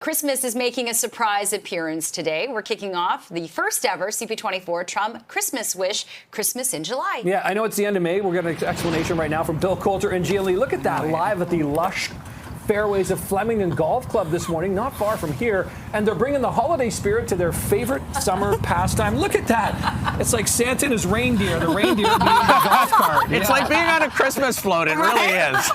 Christmas is making a surprise appearance today. We're kicking off the first ever CP24 CHUM Christmas Wish, Christmas in July. Yeah, I know it's the end of May. We're getting an explanation right now from Bill Coulter and Gia Lee. Look at that, live at the lush fairways of Flemington Golf Club this morning, not far from here, and they're bringing the holiday spirit to their favorite summer pastime. Look at that. It's like Santa and his reindeer, the reindeer being the golf cart. It's like being on a Christmas float. It really is.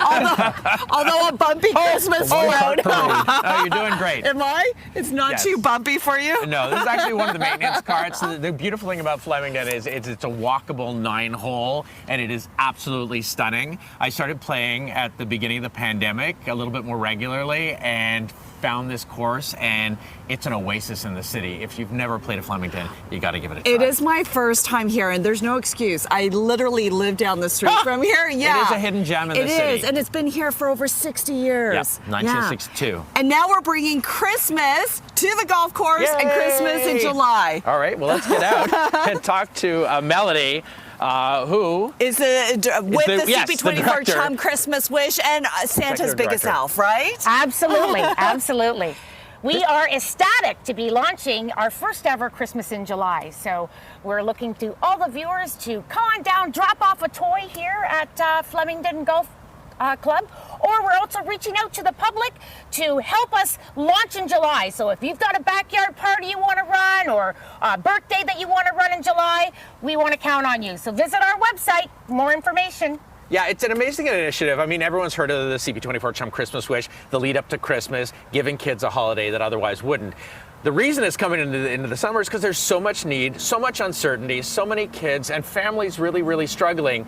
Although a bumpy Christmas float. Oh, you're doing great. Am I? It's not too bumpy for you? No, this is actually one of the maintenance carts. The beautiful thing about Flemington is it's a walkable 9-hole, and it is absolutely stunning. I started playing at the beginning of the pandemic, a little bit more regularly, and found this course, and it's an oasis in the city. If you've never played at Flemington, you got to give it a try. It is my first time here, and there's no excuse. I literally live down the street from here. Yeah, it is a hidden gem in the city. It is, and it's been here for over 60 years. Yep, 1962. Yeah. And now we're bringing Christmas to the golf course. Yay! And Christmas in July. All right, well, let's get out and talk to Melody, who is the CP24 the CHUM Christmas Wish and Santa's biggest elf, right? Absolutely, absolutely. We are ecstatic to be launching our first ever Christmas in July. So we're looking to all the viewers to come on down, drop off a toy here at Flemington Golf Club, or we're also reaching out to the public to help us launch in July. So if you've got a backyard party you want to run, or a birthday that you want to run in July, we want to count on you. So visit our website for more information. Yeah, it's an amazing initiative. I mean, everyone's heard of the CP24 CHUM Christmas Wish, the lead up to Christmas, giving kids a holiday that otherwise wouldn't. The reason it's coming into the summer is because there's so much need, so much uncertainty, so many kids and families really struggling.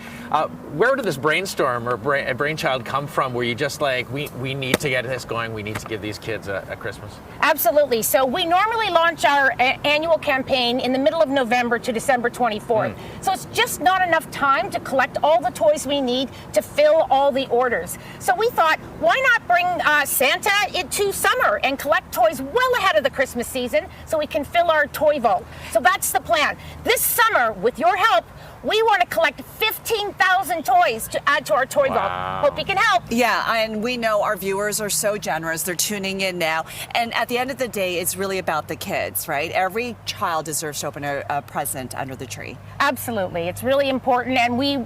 Where did this brainstorm or brainchild come from where you just like, we need to get this going, we need to give these kids a Christmas? Absolutely. So we normally launch our annual campaign in the middle of November to December 24th. So it's just not enough time to collect all the toys we need to fill all the orders. So we thought, why not bring Santa into summer and collect toys well ahead of the Christmas season so we can fill our toy vault. So that's the plan. This summer, with your help, we want to collect 15,000 toys to add to our toy vault. Hope you can help. Yeah, and we know our viewers are so generous. They're tuning in now. And at the end of the day, it's really about the kids, right? Every child deserves to open a present under the tree. Absolutely. It's really important. And we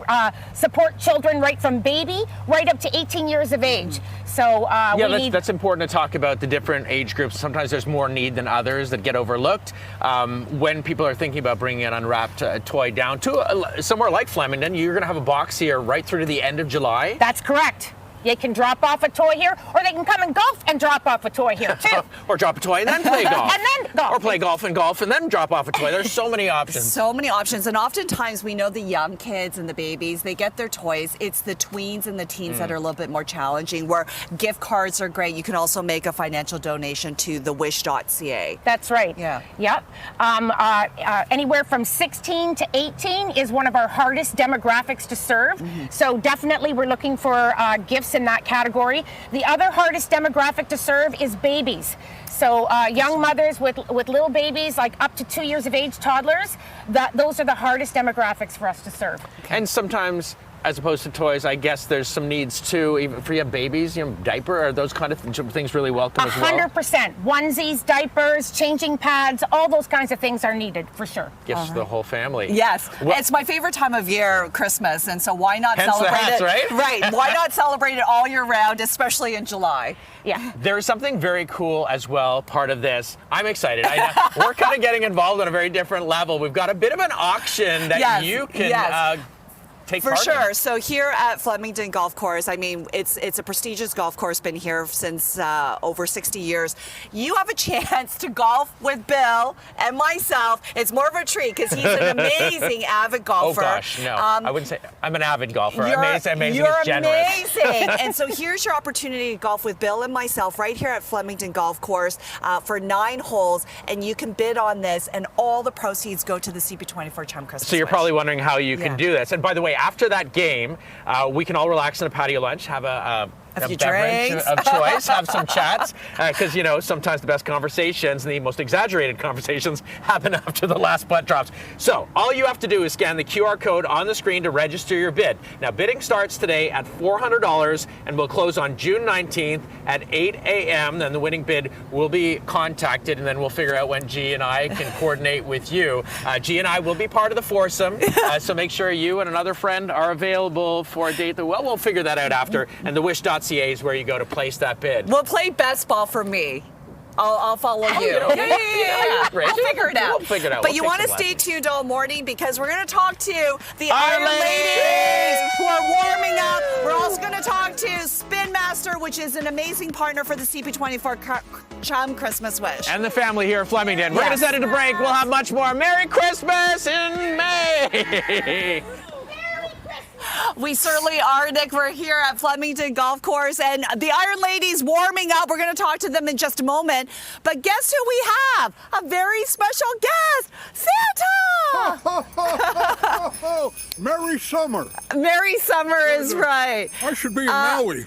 support children right from baby right up to 18 years of age. So that's important to talk about the different age groups. Sometimes there's more need than others that get overlooked. When people are thinking about bringing an unwrapped toy down to somewhere like Flemington, you're going to have a box here right through to the end of July. That's correct. They can drop off a toy here, or they can come and golf and drop off a toy here, too. Or drop a toy and then play golf. And then golf. Or play golf and then drop off a toy. There's so many options. So many options. And oftentimes we know the young kids and the babies, they get their toys. It's the tweens and the teens that are a little bit more challenging, where gift cards are great. You can also make a financial donation to thewish.ca. That's right. Yeah. Yep. Anywhere from 16 to 18 is one of our hardest demographics to serve. So definitely we're looking for gifts in that category. The other hardest demographic to serve is babies. So young mothers with little babies, like up to 2 years of age, toddlers, those are the hardest demographics for us to serve. And sometimes, as opposed to toys, I guess there's some needs too, even for you have babies, diaper, are those kind of things really welcome as well? 100%. Onesies, diapers, changing pads, all those kinds of things are needed for sure. Gifts for the whole family. Yes. It's my favorite time of year, Christmas, and so why not celebrate the hats, it? right? Right. Why not celebrate it all year round, especially in July? Yeah. There's something very cool as well, part of this. I'm excited. We're kind of getting involved on a very different level. We've got a bit of an auction that you can For sure. So here at Flemington Golf Course, I mean, it's a prestigious golf course, been here since over 60 years. You have a chance to golf with Bill and myself. It's more of a treat because he's an amazing avid golfer. Oh gosh, no. I wouldn't say I'm an avid golfer. Amazing You're is generous. amazing. And so here's your opportunity to golf with Bill and myself right here at Flemington Golf Course for 9 holes, and you can bid on this, and all the proceeds go to the CP24 CHUM Christmas So you're Wish. probably wondering how you can do this. And by the way, after that game, we can all relax in a patio lunch, have a A few beverage drinks. of choice, have some chats, because sometimes the best conversations and the most exaggerated conversations happen after the last putt drops. So all you have to do is scan the QR code on the screen to register your bid. Now bidding starts today at $400 and will close on June 19th at 8 a.m. Then the winning bid will be contacted, and then we'll figure out when G and I can coordinate with you. G and I will be part of the foursome, so make sure you and another friend are available for a date. We'll figure that out after. And the wish.ca is where you go to place that bid. We'll play best ball for me. I'll follow you. Yeah. I'll figure it out. We'll figure it out. But We'll you take want to some stay lessons. tuned all morning because we're going to talk to the Iron Iron Ladies Ladies who are warming up. We're also going to talk to Spin Master, which is an amazing partner for the CP24 CHUM Christmas Wish. And the family here at Flemington. We're going to Yes. send it to break. We'll have much more. Merry Christmas in May. We certainly are, Nick. We're here at Flemington Golf Course, and the Iron Ladies warming up. We're going to talk to them in just a moment. But guess who we have? A very special guest, Santa! Merry summer. Merry summer is right. I should be in Maui.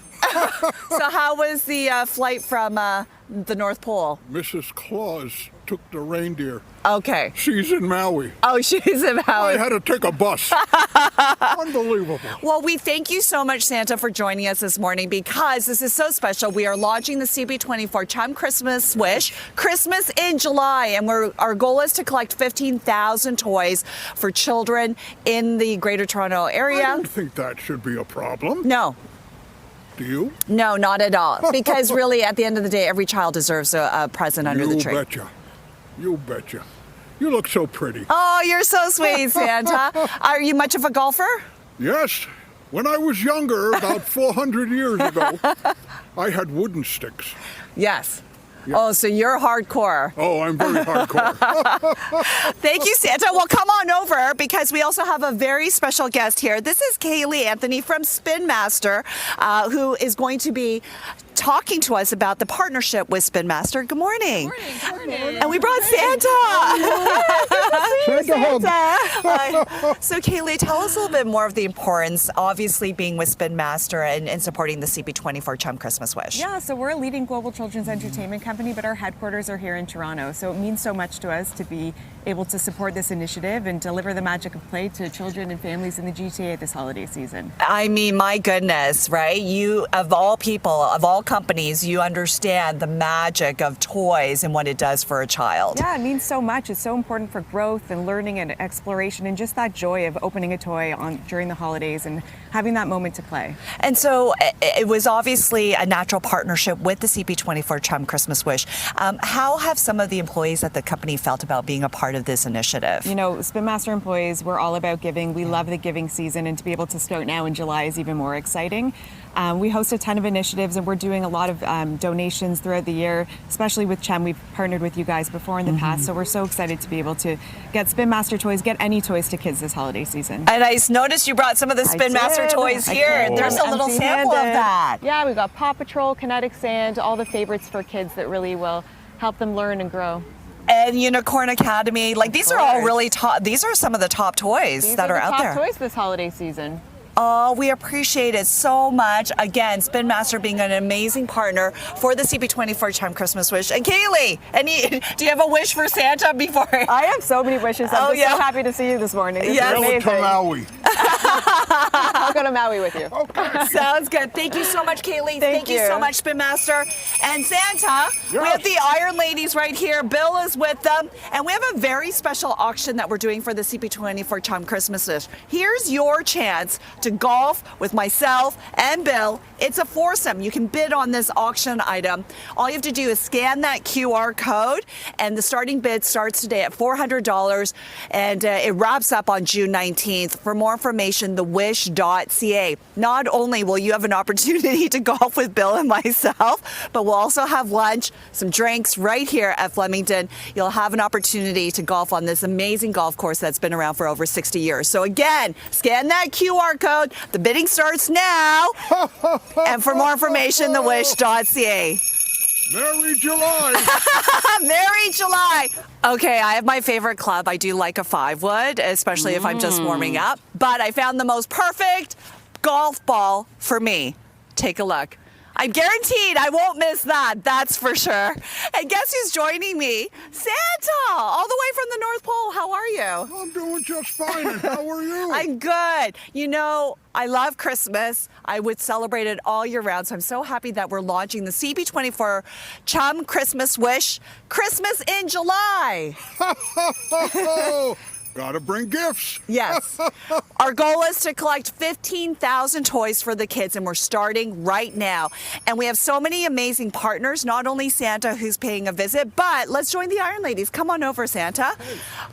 So how was the flight from the North Pole? Mrs. Claus took the reindeer. Okay. She's in Maui. Oh, she's in I Maui. had to take a bus. Unbelievable. Well, we thank you so much, Santa, for joining us this morning because this is so special. We are launching the CP24 CHUM Christmas Wish, Christmas in July, and our goal is to collect 15,000 toys for children in the Greater Toronto I area. don't think that should be a problem. No, Do you? no, not at all. Because really, at the end of the day, every child deserves a present under the You tree. betcha. You betcha. You look so pretty. Oh, you're so sweet, Santa. Are you much of a golfer? Yes. When I was younger, about 400 years ago, I had wooden sticks. Yes. Oh, so you're hardcore. Oh, I'm very hardcore. Thank you, Santa. Well, come on over because we also have a very special guest here. This is Kaylee Anthony from Spin Master, who is going to be talking to us about the partnership with Spin Master. Good morning. Good morning. And we brought Santa. Santa hug. So, Kaylee, tell us a little bit more of the importance, obviously, being with Spin Master and supporting the CP24 CHUM Christmas Wish. Yeah, so we're a leading global children's entertainment company, but our headquarters are here in Toronto. So it means so much to us to be able to support this initiative and deliver the magic of play to children and families in the GTA this holiday season. I mean, my goodness, right? You, of all people, of all companies, you understand the magic of toys and what it does for a child. Yeah, it means so much. It's so important for growth and learning and exploration and just that joy of opening a toy during the holidays and having that moment to play. And so it was obviously a natural partnership with the CP24 CHUM Christmas Wish. How have some of the employees at the company felt about being a part of this initiative? You know, Spin Master employees, we're all about giving. We love the giving season, and to be able to start now in July is even more exciting. We host a ton of initiatives, and we're doing a lot of donations throughout the year, especially with CHUM. We've partnered with you guys before in the past, so we're so excited to be able to get Spin Master toys, get any toys to kids this holiday season. And I noticed you brought some of the Spin Master toys here. There's a little sample of that. Yeah, we've got Paw Patrol, Kinetic Sand, all the favorites for kids that really will help them learn and grow. And Unicorn Academy, like these are all really top. These are some of the top toys These that are the out top there. toys this holiday season. Oh, we appreciate it so much. Again, Spin Master being an amazing partner for the CP24 CHUM Christmas Wish. And Kaylee, do you have a wish for Santa before? I have so many wishes. I'm just so happy to see you this morning. This Yes. is Go to amazing. Maui. I'll go to Maui with you. Okay. Sounds good. Thank you so much, Kaylee. Thank you you. so much, Spin Master. And Santa, we have the Iron Ladies right here. Bill is with them. And we have a very special auction that we're doing for the CP24 CHUM Christmas Wish. Here's your chance to golf with myself and Bill. It's a foursome. You can bid on this auction item. All you have to do is scan that QR code, and the starting bid starts today at $400, and it wraps up on June 19th. For more information, thewish.ca. Not only will you have an opportunity to golf with Bill and myself, but we'll also have lunch, some drinks right here at Flemington. You'll have an opportunity to golf on this amazing golf course that's been around for over 60 years. So again, scan that QR code. The bidding starts now. And for more information, thewish.ca. Merry July. Merry July. Okay, I have my favorite club. I do like a 5-wood, especially if I'm just warming up. But I found the most perfect golf ball for me. Take a look. I'm guaranteed I won't miss that. That's for sure. And guess who's joining me? Santa, all the way from the North Pole. How are you? I'm doing just fine. And how are you? I'm good. You know, I love Christmas. I would celebrate it all year round. So I'm so happy that we're launching the CP24 CHUM Christmas Wish, Christmas in July. Gotta bring gifts. Yes. Our goal is to collect 15,000 toys for the kids, and we're starting right now. And we have so many amazing partners, not only Santa, who's paying a visit, but let's join the Iron Ladies. Come on over, Santa.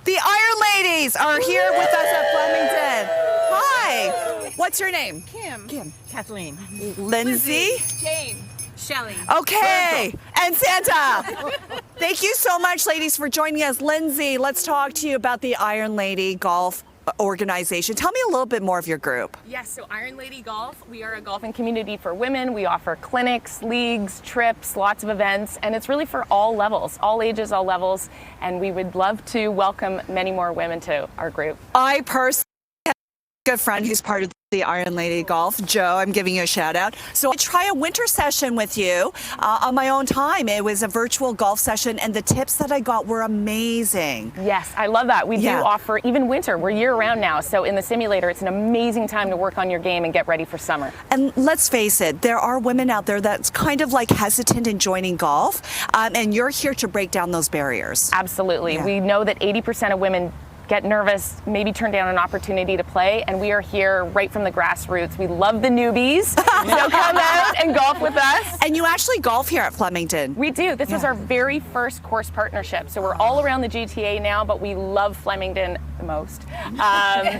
The Iron Ladies are here with us at Flemington. Hi. What's your name? Kim. Kathleen. Lindsay? Jane. Shelley. Okay. And Santa. Thank you so much, ladies, for joining us. Lindsay, let's talk to you about the Iron Lady Golf organization. Tell me a little bit more of your group. Yes, so Iron Lady Golf, we are a golfing community for women. We offer clinics, leagues, trips, lots of events, and it's really for all levels, all ages, all levels, and we would love to welcome many more women to our group. I personally have a good friend who's part of the Iron Lady Golf. Joe, I'm giving you a shout out. So I try a winter session with you on my own time. It was a virtual golf session, and the tips that I got were amazing. Yes, I love that. We do Yeah. offer even winter. We're year round now, so in the simulator, it's an amazing time to work on your game and get ready for summer. And let's face it, there are women out there that's kind of like hesitant in joining golf, and you're here to break down those barriers. Absolutely. Yeah. We know that 80% of women get nervous, maybe turn down an opportunity to play, and we are here right from the grassroots. We love the newbies, so come out and golf with us. And you actually golf here at Flemington. We do. This was our very first course partnership. So we're all around the GTA now, but we love Flemington the most.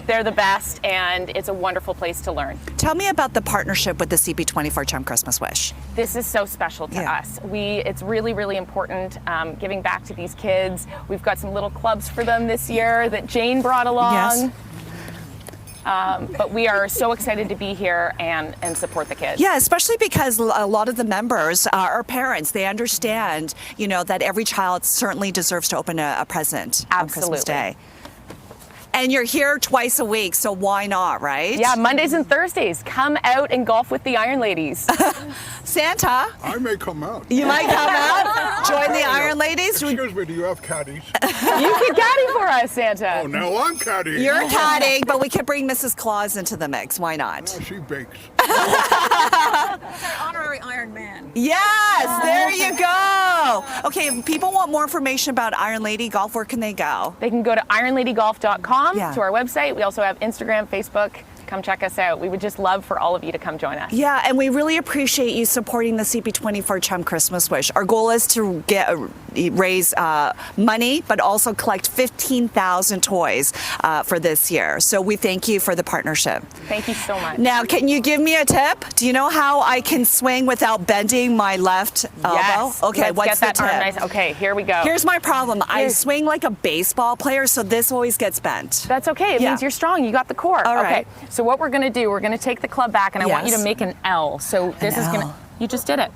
They're the best, and it's a wonderful place to learn. Tell me about the partnership with the CP24 CHUM Christmas Wish. This is so special to Yeah. us. It's really, really important giving back to these kids. We've got some little clubs for them this year that Jane brought along. Yes. But we are so excited to be here and support the kids. Yeah, especially because a lot of the members are parents. They understand, you know, that every child certainly deserves to open a present on Christmas Absolutely. Day. And you're here twice a week, so why not, right? Yeah, Mondays and Thursdays. Come out and golf with the Iron Ladies. Santa, I may come out. you might come out, join the Iron Ladies. Excuse me, do you have caddies? You can caddy for us, Santa. Oh, now I'm caddying. You're caddying, but we could bring Mrs. Claus into the mix. Why not? She bakes. Honorary Iron Man. Yes, there you go. Okay, if people want more information about Iron Lady Golf, where can they go? They can go to ironladygolf.com Yeah. to our website. We also have Instagram, Facebook. Come check us out. We would just love for all of you to come join us. Yeah, and we really appreciate you supporting the CP24 CHUM Christmas Wish. Our goal is to raise money, but also collect 15,000 toys for this year. So we thank you for the partnership. Thank you so much. Now, can you give me a tip? Do you know how I can swing without bending my left elbow? Yes. Okay, Let's what's get that the tip? arm nice. Okay, here we go. Here's my problem. I swing like a baseball player, so this always gets bent. That's okay. It Yeah. means you're strong. You got the core. All right. Okay. So what we're going to do, we're going to take the club back, and I want you Yes. to make an L. So this is going to. L. You just did it.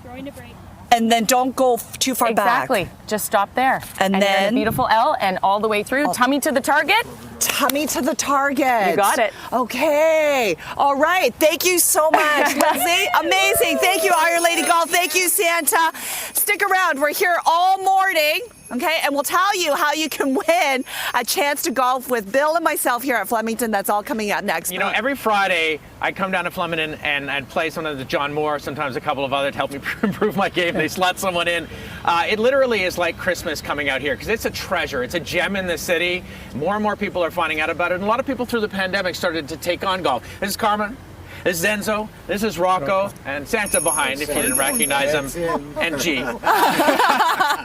And then don't go too far back. Exactly. Just stop there. And you're in then- a beautiful L, and all the way through. Tummy to the target. Tummy to the target. You got it. Okay. All right. Thank you so much, Lindsay. Amazing. Thank you, Iron Lady Golf. Thank you, Santa. Stick around. We're here all morning. Okay, and we'll tell you how you can win a chance to golf with Bill and myself here at Flemington. That's all coming up next. You know, every Friday I come down to Flemington and I'd play sometimes with John Moore, sometimes a couple of others to help me improve my game. They let someone in. It literally is like Christmas coming out here because it's a treasure. It's a gem in the city. More and more people are finding out about it. And a lot of people through the pandemic started to take on golf. This is Carmen. This is Enzo, this is Rocco, and Santa behind, if you didn't recognize him, and G.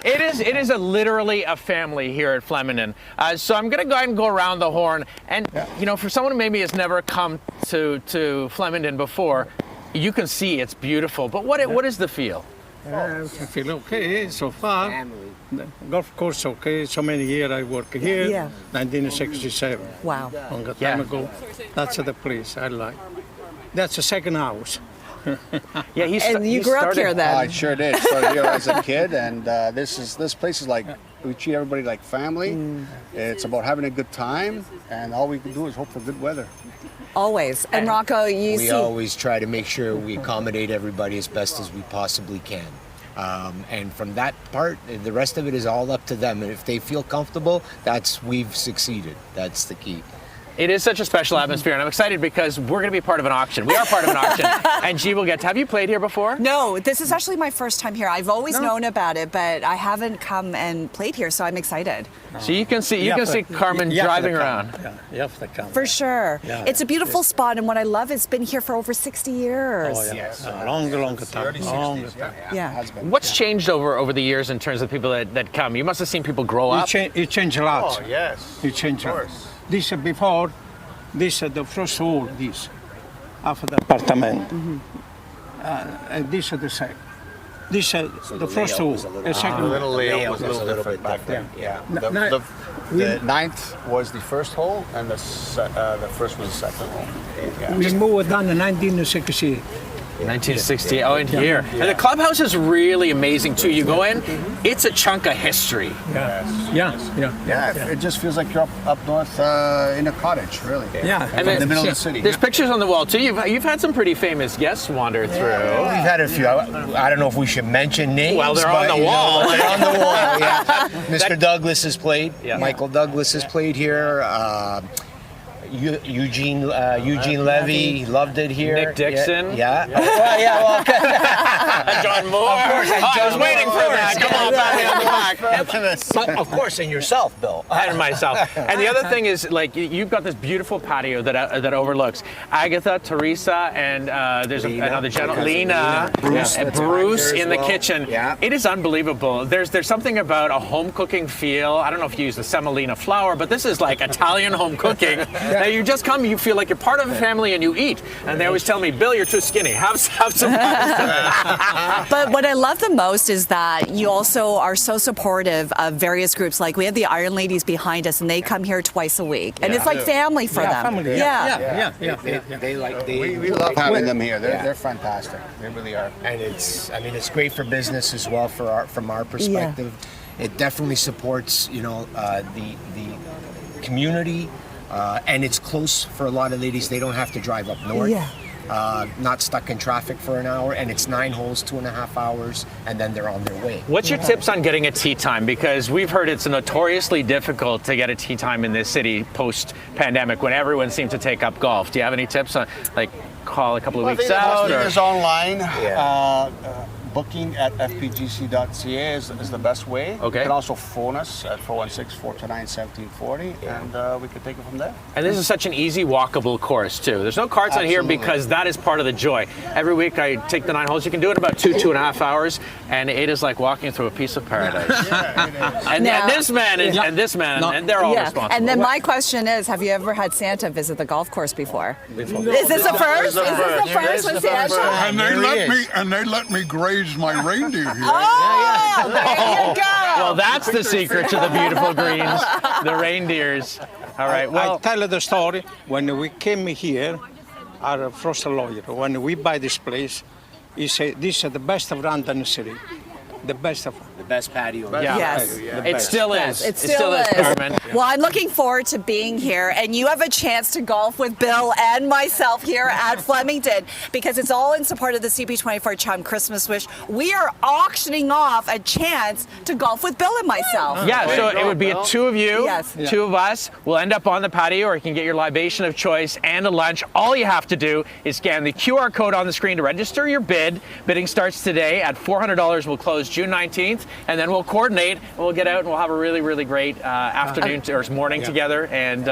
It is literally a family here at Flemington. So I'm going to go ahead and go around the horn. And, you know, for someone who maybe has never come to Flemington before, you can see it's beautiful. But what is the feel? I feel okay so far. The golf course okay. So many years I work here. Yeah. 1967. Wow. Long time ago. That's the place I like. That's the second house. Yeah, And you grew up here then? I sure did. Started here as a kid, and this place is like, we treat everybody like family. It's about having a good time, and all we can do is hope for good weather. Always. And Rocco, you We see. always try to make sure we accommodate everybody as best as we possibly can. And from that part, the rest of it is all up to them. And if they feel comfortable, we've succeeded. That's the key. It is such a special atmosphere, and I'm excited because we're going to be part of an auction. We are part of an auction, and Jee will get to. Have you played here before? No, this is actually my first time here. I've always known about it, but I haven't come and played here, so I'm excited. So you can see Carmen driving around. Yeah, you have to come. For sure. Yeah. It's a beautiful spot, and what I love is it's been here for over 60 years. Oh, yeah. Long time. Yeah. What's changed over the years in terms of people that come? You must have seen people grow up. It changed a lot. Oh, yes. It changed a lot. This before, this the first hall, this, after the apartment. And this is the second. This the first hall, the second. The little layout was a little different back then. Yeah. The ninth was the first hole, and the first was the second hole. Yeah. We moved down in 1960. 1960. Oh, in here. And the clubhouse is really amazing too. You go in, it's a chunk of history. Yeah. It just feels like you're up north in a cottage, really. Yeah. And in the middle of the city. There's pictures on the wall too. You've had some pretty famous guests wander through. We've had a few. I don't know if we should mention names. Well, they're on but, the wall. They're on the wall. Yeah. Mr. Douglas has played. Yeah. Michael Douglas has played here. Eugene Levy loved it here. Nick Dixon. Yeah. Well, John Moore. Of course, I was waiting for that. Come on, pat me on the back. But of course, and yourself, Bill. And myself. And the other thing is, like, you've got this beautiful patio that overlooks Agatha, Teresa, and there's another gentleman, Lena, Bruce in the kitchen. Yeah. It is unbelievable. There's something about a home cooking feel. I don't know if you use the semolina flour, but this is like Italian home cooking. Now you just come, you feel like you're part of a family, and you eat. And they always tell me, Bill, you're too skinny. Have some. But what I love the most is that you also are so supportive of various groups. Like we have the Iron Ladies behind us, and they come here twice a week, and it's like family for them. Family. Yeah. We love having them here. They're fantastic. They really are. And it's great for business as well from our perspective. It definitely supports the community. And it's close for a lot of ladies. They don't have to drive up north. Not stuck in traffic for an hour. And it's 9 holes, 2.5 hours, and then they're on their way. What's your tips on getting a tee time? Because we've heard it's notoriously difficult to get a tee time in this city post-pandemic when everyone seems to take up golf. Do you have any tips on, like, call a couple of weeks out? It is online. Booking at fpgc.ca is the best way. Okay. You can also phone us at 416-429-1740, and we can take it from there. And this is such an easy walkable course too. There's no carts on here because that is part of the joy. Every week I take the 9 holes. You can do it in about 2.5 hours, and it is like walking through a piece of paradise. and this man and this man, and they're all responsible. And then my question is, have you ever had Santa visit the golf course before? Is this a first? Is this the first with Santa? And they let me graze my reindeer here. Oh, there you go. Well, that's the secret to the beautiful greens, the reindeers. All right, well. I tell the story. When we came here, our first lawyer, when we buy this place, he said, this is the best around in the city. The best patio. Yeah. Yes. It still is. It still is. Carmen. Well, I'm looking forward to being here, and you have a chance to golf with Bill and myself here at Flemington, because it's all in support of the CP24 CHUM Christmas Wish. We are auctioning off a chance to golf with Bill and myself. Yeah, so it would be two of you, Yes. two of us. We'll end up on the patio, or you can get your libation of choice and a lunch. All you have to do is scan the QR code on the screen to register your bid. Bidding starts today at $400. We'll close June 19th, and then we'll coordinate, and we'll get out, and we'll have a really, really great afternoon or morning together, and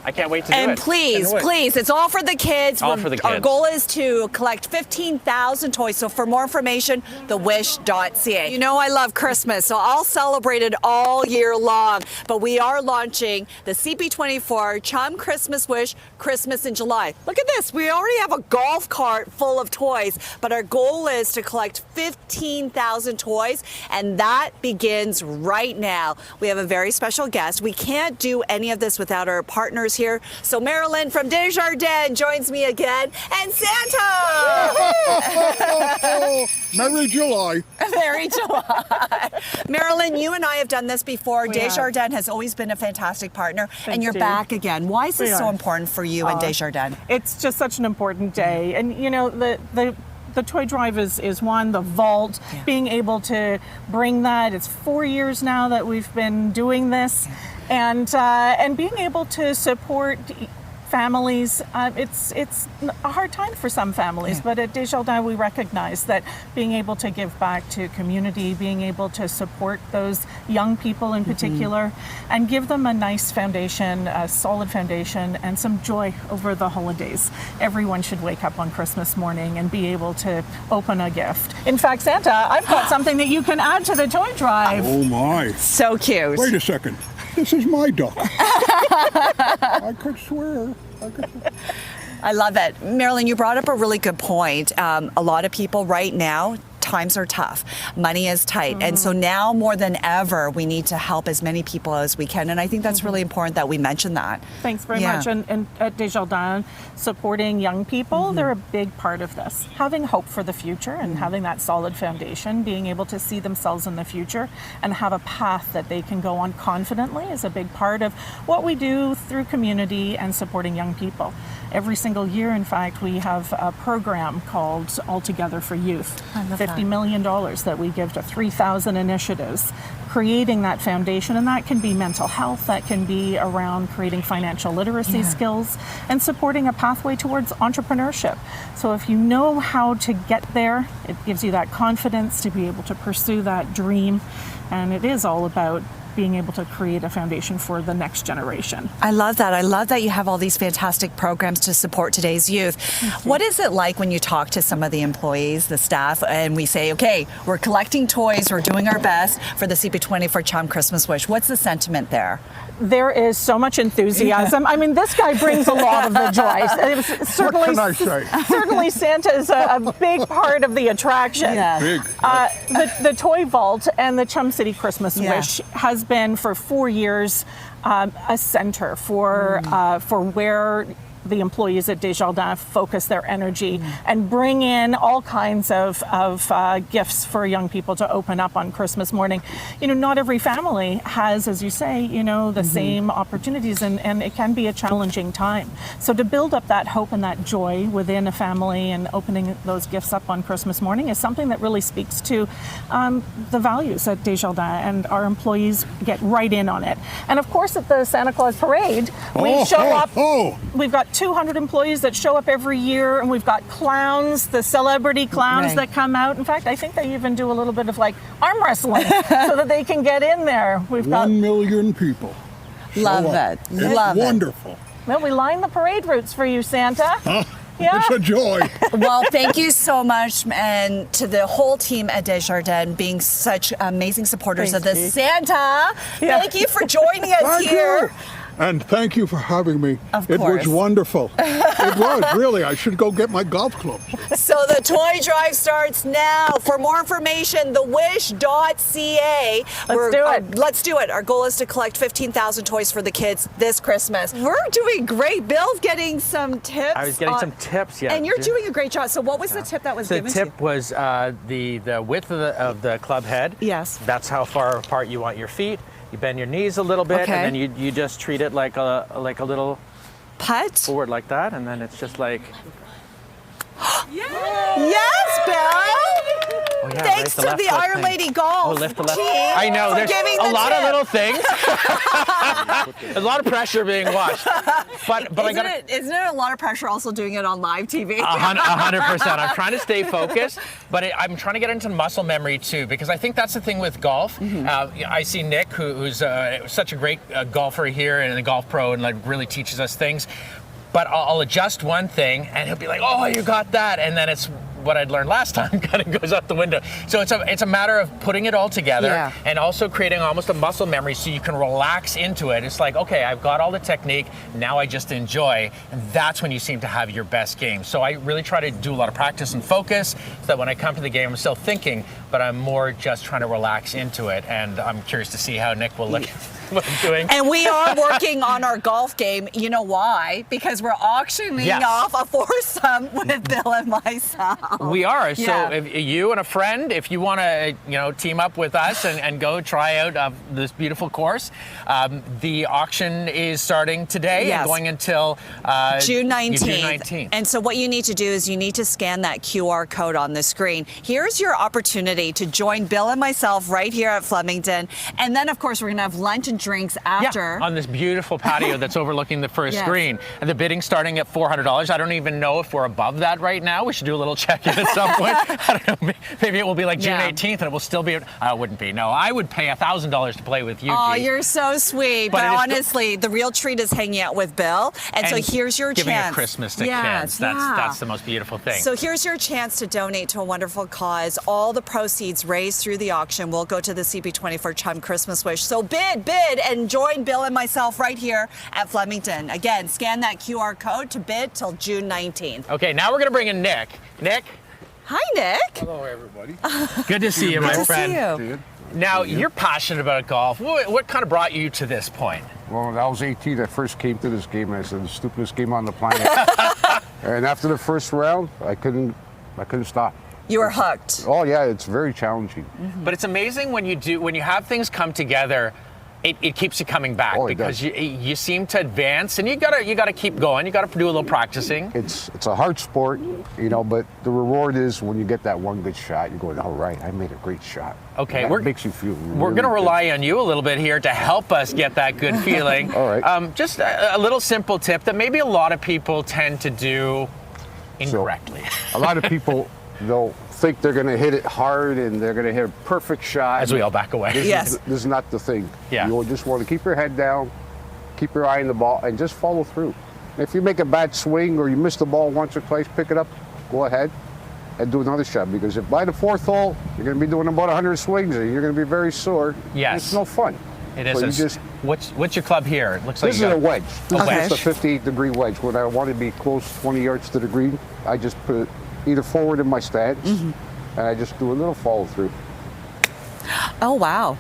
I can't wait to do it. And please, it's all for the kids. All for the kids. Our goal is to collect 15,000 toys. So for more information, thewish.ca. You know I love Christmas, so I'll celebrate it all year long. But we are launching the CP24 CHUM Christmas Wish Christmas in July. Look at this. We already have a golf cart full of toys, but our goal is to collect 15,000 toys, and that begins right now. We have a very special guest. We can't do any of this without our partners here. So Marilyn from Desjardins joins me again, and Santa! Merry July. Merry July. Marilyn, you and I have done this before. Desjardins has always been a fantastic partner, and you're back again. Why is this so important for you and Desjardins? It's just such an important day. And, you know, the toy drive is one, the vault, being able to bring that. It's 4 years now that we've been doing this, and being able to support families. It's a hard time for some families, but at Desjardins we recognize that being able to give back to community, being able to support those young people in particular, and give them a nice foundation, a solid foundation, and some joy over the holidays. Everyone should wake up on Christmas morning and be able to open a gift. In fact, Santa, I've got something that you can add to the toy drive. Oh my. So cute. Wait a second. This is my duck. I could swear. I love it. Marilyn, you brought up a really good point. A lot of people right now, times are tough. Money is tight. And so now more than ever, we need to help as many people as we can. And I think that's really important that we mention that. Thanks very much. And at Desjardins, supporting young people, they're a big part of this. Having hope for the future and having that solid foundation, being able to see themselves in the future and have a path that they can go on confidently is a big part of what we do through community and supporting young people. Every single year, in fact, we have a program called All Together for Youth. $50 million that we give to 3,000 initiatives, creating that foundation. And that can be mental health, that can be around creating financial literacy skills, and supporting a pathway towards entrepreneurship. So if you know how to get there, it gives you that confidence to be able to pursue that dream. And it is all about being able to create a foundation for the next generation. I love that. I love that you have all these fantastic programs to support today's youth. What is it like when you talk to some of the employees, the staff, and we say, okay, we're collecting toys, we're doing our best for the CP24 CHUM Christmas Wish? What's the sentiment there? There is so much enthusiasm. I mean, this guy brings a lot of the joy. Certainly, what can I say? Certainly Santa is a big part of the attraction. Big. The Toy Vault and the Chum City Christmas Wish has been for 4 years a center for where the employees at Desjardins focus their energy and bring in all kinds of gifts for young people to open up on Christmas morning. You know, not every family has, as you say, you know, the same opportunities, and it can be a challenging time. So to build up that hope and that joy within a family and opening those gifts up on Christmas morning is something that really speaks to the values at Desjardins, and our employees get right in on it. And of course at the Santa Claus Parade, we show up, we've got 200 employees that show up every year, and we've got clowns, the celebrity clowns that come out. In fact, I think they even do a little bit of like arm wrestling so that they can get in there. We've got 1 million people. Love that. Love it. Wonderful. Well, we line the parade routes for you, Santa. Yeah. It's a joy. Well, thank you so much, and to the whole team at Desjardins being such amazing supporters of this. Santa, thank you for joining us here. And thank you for having me. Of It course. was wonderful. It was, really. I should go get my golf clubs. So the toy drive starts now. For more information, thewish.ca. Let's do it. Our goal is to collect 15,000 toys for the kids this Christmas. We're doing great. Bill's getting some tips. I was getting some tips, And you're doing a great job. So what was the tip that was given to you? The tip was the width of the club head. Yes. That's how far apart you want your feet. You bend your knees a little bit, and then you just treat it like a little putt forward like that, and then it's just like. Yes, Bill! Oh, yeah, Thanks to the Iron Lady Golf lift the left. team I know, for there's giving a the lot tip. of little things. There's a lot of pressure being watched. But Isn't it a lot of pressure also doing it on live TV? 100%. I'm trying to stay focused, but I'm trying to get into muscle memory too, because I think that's the thing with golf. I see Nick, who's such a great golfer here and a golf pro, and like really teaches us things. But I'll adjust one thing, and he'll be like, "Oh, you got that," and then it's what I'd learned last time kind of goes out the window. So it's a matter of putting it all together and also creating almost a muscle memory so you can relax into it. It's like, okay, I've got all the technique, now I just enjoy, and that's when you seem to have your best game. So I really try to do a lot of practice and focus so that when I come to the game, I'm still thinking, but I'm more just trying to relax into it, and I'm curious to see how Nick will look. what I'm doing. And we are working on our golf game. You know why? Because we're auctioning off a foursome with Bill and myself. We are. Yeah. So if you and a friend, if you want to, team up with us and go try out this beautiful course, the auction is starting today and going until June 19th. June 19th. And so what you need to do is you need to scan that QR code on the screen. Here's your opportunity to join Bill and myself right here at Flemington. And then, of course, we're going to have lunch and drinks after. Yeah, on this beautiful patio that's overlooking the first screen. And the bidding's starting at $400. I don't even know if we're above that right now. We should do a little check-in at some point. I don't know. Maybe it will be like June 18th and it will still be. I wouldn't be. No, I would pay $1,000 to play with you, Oh, G. you're so sweet. But honestly, the real treat is hanging out with Bill. And so here's your giving chance. a Christmas to kids. That's the most beautiful thing. So here's your chance to donate to a wonderful cause. All the proceeds raised through the auction will go to the CP24 CHUM Christmas Wish. So bid, and join Bill and myself right here at Flemington. Again, scan that QR code to bid till June 19th. Okay, now we're going to bring in Nick. Nick? Hi, Nick. Hello, everybody. Good to see you, my friend. Good to see you. Now, you're passionate about golf. What kind of brought you to this point? Well, when I was 18, I first came to this game, and I said, the stupidest game on the planet. And after the first round, I couldn't stop. You were hooked. Oh yeah, it's very challenging. But it's amazing when you have things come together. It keeps you coming back because you seem to advance, and you gotta keep going. You gotta do a little practicing. It's a hard sport, but the reward is when you get that one good shot. You're going, all right, I made a great shot. Okay, that makes you feel. We're gonna rely on you a little bit here to help us get that good feeling. All right. Just a little simple tip that maybe a lot of people tend to do incorrectly. So, a lot of people they'll think they're going to hit it hard and they're going to hit a perfect shot. As we all back away. This is not the thing. Yeah. You just want to keep your head down, keep your eye on the ball, and just follow through. If you make a bad swing or you miss the ball once or twice, pick it up, go ahead, and do another shot. Because if by the fourth hole, you're going to be doing about 100 swings and you're going to be very sore. Yes. It's no fun. It is. So you just, what's your club here? It looks like this is a wedge. This is a 58-degree wedge. When I want to be close 20 yards to the green, I just put it either forward in my stance, and I just do a little follow through. Oh, wow.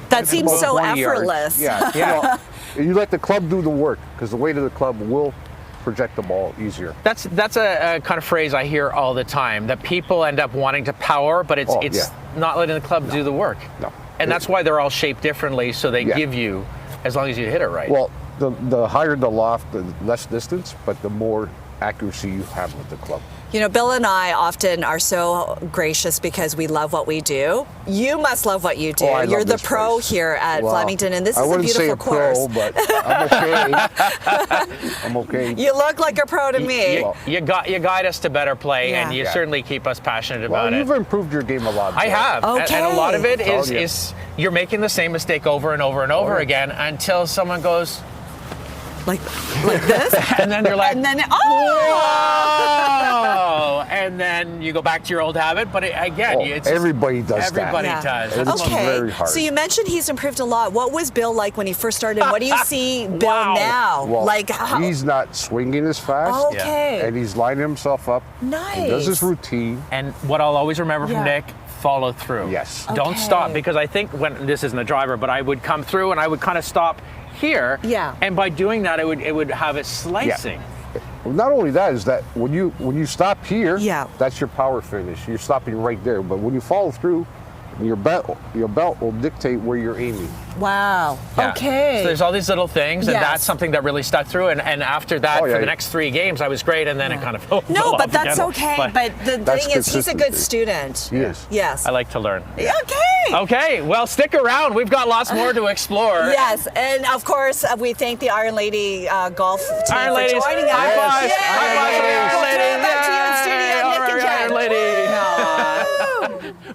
That seems so 20 yards. effortless. Yeah. Well, you let the club do the work, because the weight of the club will project the ball easier. That's a kind of phrase I hear all the time, that people end up wanting to power, but it's not letting the club do the work. No. And that's why they're all shaped differently, so they give you, as long as you hit it right. Well, the higher the loft, the less distance, but the more accuracy you have with the club. You know, Bill and I often are so gracious because we love what we do. You must love what you do. Oh, You're the pro here at Flemington, and this is a beautiful course. I wouldn't say a pro, but I'm okay. I'm okay. You look like a pro to me. You guide us to better play, and you certainly keep us passionate about it. You've improved your game a lot. I have. Okay. And a lot of it is you're making the same mistake over and over and over again until someone goes, like this? And then they're like, and then, whoa! And then you go back to your old habit, but it's everybody does that. Everybody does. It's very hard. So you mentioned he's improved a lot. What was Bill like when he first started? What do you see Bill now? Well, he's not swinging as fast. Okay. And he's lining himself up. Nice. He does his routine. And what I'll always remember from Nick, follow through. Yes. Don't stop, because I think when this isn't a driver, but I would come through and I would kind of stop here. Yeah. And by doing that, it would have it slicing. Yeah. Well, not only that is that when you stop here, that's your power finish. You're stopping right there. But when you follow through, your belt will dictate where you're aiming. Wow. Yeah. Okay. So there's all these little things, and that's something that really stuck through. And after that, for the next 3 games, I was great, and then it kind of fell No, but off that's again. okay. But the thing is, he's a good student. He is. Yes. I like to learn. Okay. Okay, well, stick around. We've got lots more to explore. Yes, and of course, we thank the Iron Lady golf team Iron for Ladies. joining us. High five. High five to the Iron Ladies. Back to you in studio, Nick and Jen. Iron Ladies.